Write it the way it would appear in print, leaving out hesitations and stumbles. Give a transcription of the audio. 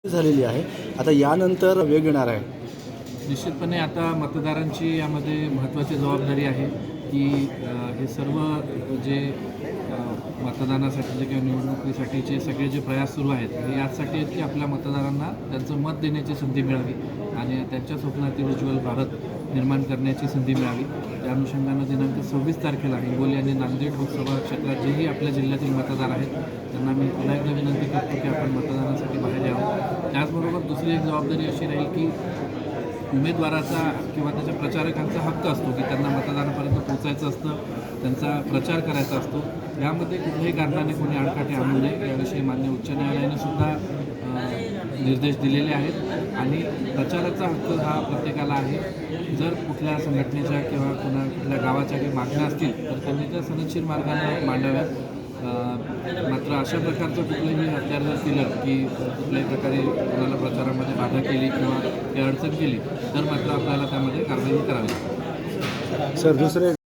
झालेली आहे. आता यानंतर वेग येणार आहे. निश्चितपणे आता मतदारांची यामध्ये महत्त्वाची जबाबदारी आहे की हे सर्व जे मतदानासाठीचे किंवा निवडणुकीसाठीचे सगळे जे प्रयास सुरू आहेत हे याचसाठी आहेत की आपल्या मतदारांना त्यांचं मत देण्याची संधी मिळावी आणि त्यांच्या स्वप्नातील उज्ज्वल भारत निर्माण करण्याची संधी मिळावी. त्या अनुषंगानं दिनांक 26 तारखेला हिंगोली आणि नांदेड लोकसभा क्षेत्रात जेही आपल्या जिल्ह्यातील मतदार आहेत त्यांना मी पुन्हा एकदा विनंती करतो की आपण मतदानासाठी बाहेर यावं. त्याचबरोबर दुसरी एक जबाबदारी अशी राहील की उमेदवाराचा किंवा त्याच्या प्रचारकांचा हक्क असतो की त्यांना मतदारापर्यंत पोहोचायचं असतं, त्यांचा प्रचार करायचा असतो. यामध्ये कुठल्याही कारणाने कोणी आडकाठी आणू नये याविषयी मान्य उच्च न्यायालयाने सुद्धा निर्देश दिलेले आहेत आणि प्रचाराचा हक्क हा प्रत्येकाला आहे. जर कुठल्या संघटनेच्या किंवा कुठल्या गावाच्या काही मागण्या असतील तर त्यांनी त्या सनदशीर मार्गाने मांडाव्यात. मात्र अशा प्रकारचं कुठलंही हत्यार जर केलं की कुठल्याही प्रकारे कोणाला प्रचारामध्ये बाधा केली किंवा काही अडचण केली तर मात्र आपल्याला त्यामध्ये कारवाई करावी लागते. सर दुसरे